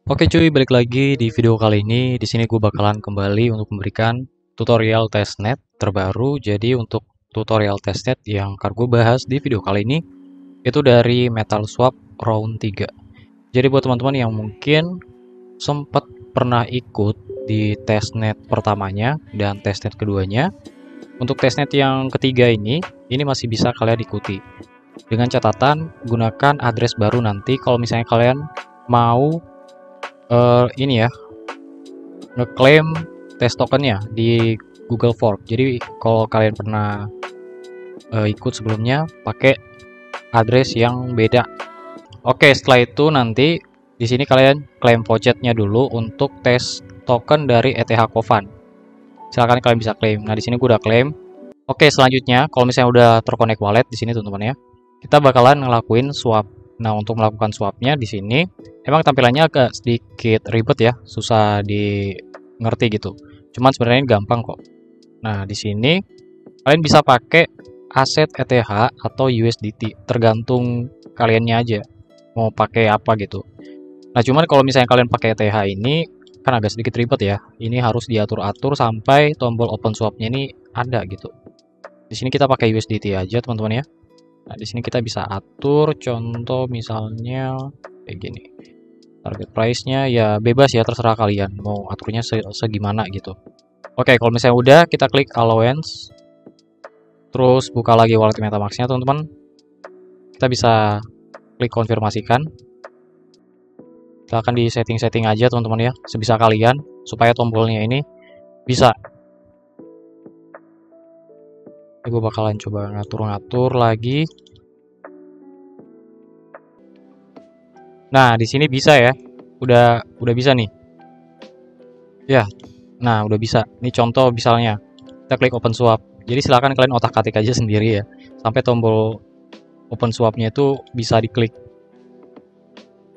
Oke cuy, balik lagi di video kali ini. Di sini gue bakalan kembali untuk memberikan tutorial testnet terbaru. Jadi untuk tutorial testnet yang akan gue bahas di video kali ini itu dari MetalSwap Round 3. Jadi buat teman-teman yang mungkin sempat pernah ikut di testnet pertamanya dan testnet keduanya, untuk testnet yang ketiga ini masih bisa kalian ikuti. Dengan catatan gunakan address baru nanti kalau misalnya kalian mau ini ya, ngeklaim test tokennya di Google Fork. Jadi kalau kalian pernah ikut sebelumnya pakai address yang beda. Oke, setelah itu nanti di sini kalian klaim vouchernya dulu untuk tes token dari ETH Kovan. Silahkan kalian bisa klaim. Nah, di sini gue udah klaim. Oke, selanjutnya kalau misalnya udah terkonek wallet di sini teman-teman ya, kita bakalan ngelakuin swap. Nah, untuk melakukan swapnya di sini emang tampilannya agak sedikit ribet ya, susah di ngerti gitu. Cuman sebenarnya gampang kok. Nah, di sini kalian bisa pakai aset ETH atau USDT, tergantung kaliannya aja mau pakai apa gitu. Nah, cuman kalau misalnya kalian pakai ETH ini kan agak sedikit ribet ya. Ini harus diatur-atur sampai tombol open swapnya ini ada gitu. Di sini kita pakai USDT aja teman-teman ya. Nah, di sini kita bisa atur contoh misalnya kayak gini. Target price-nya ya bebas ya, terserah kalian mau aturnya segimana gitu. Oke, kalau misalnya udah, kita klik allowance. Terus buka lagi wallet MetaMask-nya, teman-teman. Kita bisa klik konfirmasikan. Silahkan di setting-setting aja, teman-teman ya, sebisa kalian supaya tombolnya ini bisa. Gue bakalan coba ngatur-ngatur lagi. Nah, di sini bisa ya. Udah bisa nih. Ya. Nah, udah bisa. Ini contoh misalnya. Kita klik open swap. Jadi silakan kalian otak-atik aja sendiri ya. Sampai tombol open swapnya itu bisa diklik.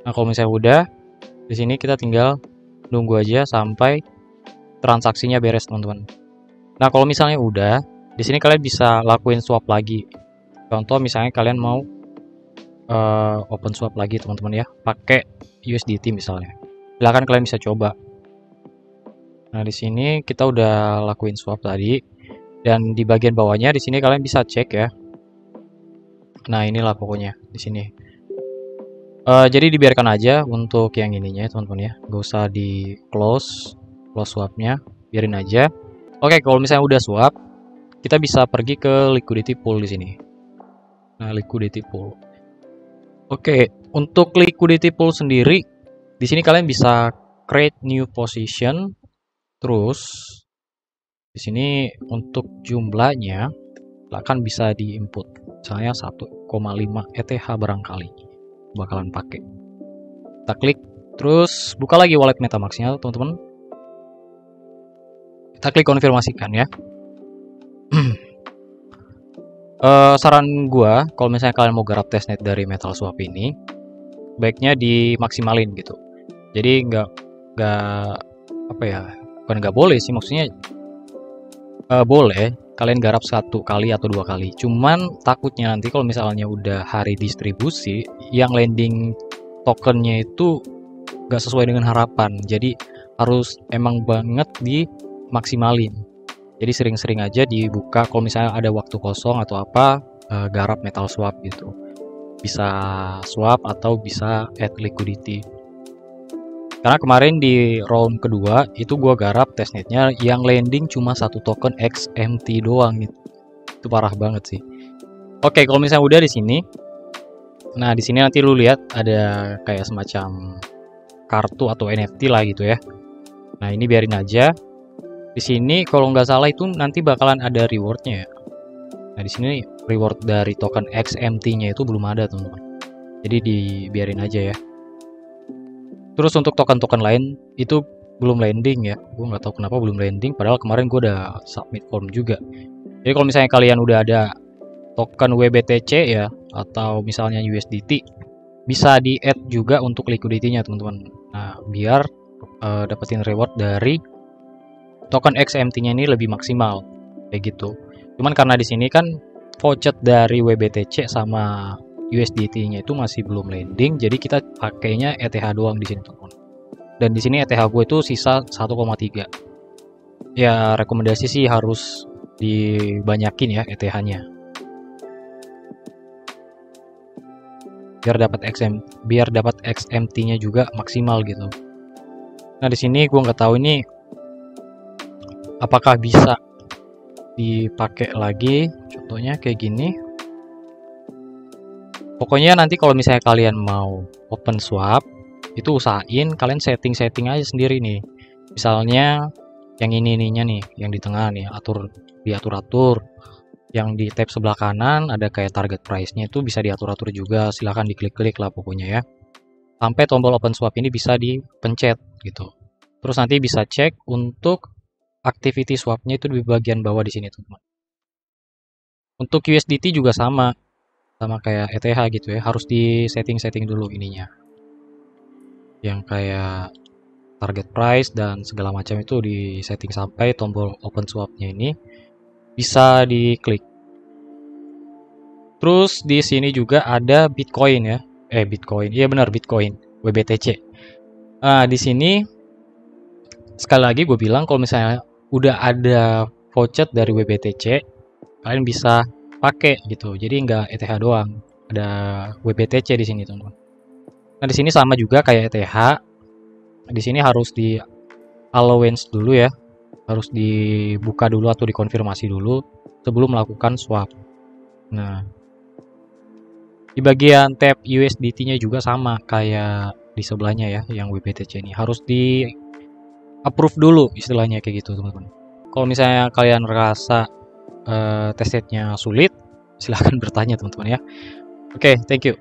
Nah, kalau misalnya udah, di sini kita tinggal nunggu aja sampai transaksinya beres, teman-teman. Nah, kalau misalnya udah, di sini kalian bisa lakuin swap lagi. Contoh misalnya kalian mau open swap lagi teman-teman ya, pakai USDT misalnya. Silahkan kalian bisa coba. Nah, di sini kita udah lakuin swap tadi, dan di bagian bawahnya di sini kalian bisa cek ya. Nah, inilah pokoknya di sini. Jadi dibiarkan aja untuk yang ininya teman-teman ya, gak usah di close swapnya, biarin aja. Oke, kalau misalnya udah swap, kita bisa pergi ke liquidity pool di sini. Nah, liquidity pool. Oke, untuk liquidity pool sendiri, di sini kalian bisa create new position. Terus di sini untuk jumlahnya akan bisa diinput. Misalnya 1,5 ETH barangkali bakalan pakai. Kita klik, terus buka lagi wallet MetaMask-nya, teman-teman. Kita klik konfirmasikan ya. Saran gua kalau misalnya kalian mau garap testnet dari MetalSwap ini, baiknya dimaksimalin gitu. Jadi nggak apa ya, bukan nggak boleh sih, maksudnya boleh kalian garap 1 kali atau 2 kali. Cuman takutnya nanti kalau misalnya udah hari distribusi, yang landing tokennya itu nggak sesuai dengan harapan. Jadi harus emang banget dimaksimalin. Jadi sering-sering aja dibuka kalau misalnya ada waktu kosong atau apa, garap MetalSwap gitu. Bisa swap atau bisa add liquidity. Karena kemarin di round kedua itu gua garap testnetnya yang landing cuma 1 token XMT doang gitu. Itu parah banget sih. Oke, kalau misalnya udah di sini. Nah, di sini nanti lu lihat ada kayak semacam kartu atau NFT lah gitu ya. Nah, ini biarin aja. Di sini kalau nggak salah itu nanti bakalan ada rewardnya ya. Nah, di sini reward dari token XMT-nya itu belum ada teman-teman. Jadi dibiarin aja ya. Terus untuk token-token lain itu belum landing ya. Gue nggak tahu kenapa belum landing. Padahal kemarin gue udah submit form juga. Jadi kalau misalnya kalian udah ada token WBTC ya, atau misalnya USDT, bisa di-add juga untuk liquidity-nya teman-teman. Nah, biar dapetin reward dari token XMT-nya ini lebih maksimal kayak gitu. Cuman karena di sini kan voucher dari WBTC sama USDT-nya itu masih belum landing, jadi kita pakainya ETH doang di sini teman-teman. Dan di sini ETH gue itu sisa 1,3. Ya rekomendasi sih harus dibanyakin ya ETH-nya. Biar dapat XMT-nya juga maksimal gitu. Nah, di sini gue nggak tahu ini apakah bisa dipakai lagi. Contohnya kayak gini. Pokoknya nanti kalau misalnya kalian mau open swap, itu usahain kalian setting aja sendiri nih. Misalnya yang ininya nih, yang di tengah nih, diatur-atur. Yang di tab sebelah kanan ada kayak target price-nya, itu bisa diatur-atur juga. Silahkan diklik-klik lah pokoknya ya. Sampai tombol open swap ini bisa dipencet gitu. Terus nanti bisa cek untuk activity swap-nya itu di bagian bawah di sini teman-teman. Untuk USDT juga sama kayak ETH gitu ya, harus di setting dulu ininya. Yang kayak target price dan segala macam itu di setting sampai tombol open swap-nya ini bisa diklik. Terus di sini juga ada Bitcoin ya. Bitcoin. Iya benar, Bitcoin, WBTC. Nah, di sini sekali lagi gue bilang kalau misalnya udah ada voucher dari WBTC, kalian bisa pakai gitu. Jadi nggak ETH doang, ada WBTC di sini teman-teman. Nah, di sini sama juga kayak ETH. Di sini harus di allowance dulu ya. Harus dibuka dulu atau dikonfirmasi dulu sebelum melakukan swap. Nah, di bagian tab USDT-nya juga sama kayak di sebelahnya ya, yang WBTC ini harus di approve dulu istilahnya kayak gitu teman-teman. Kalau misalnya kalian merasa testnetnya sulit, silahkan bertanya teman-teman ya. Oke, thank you.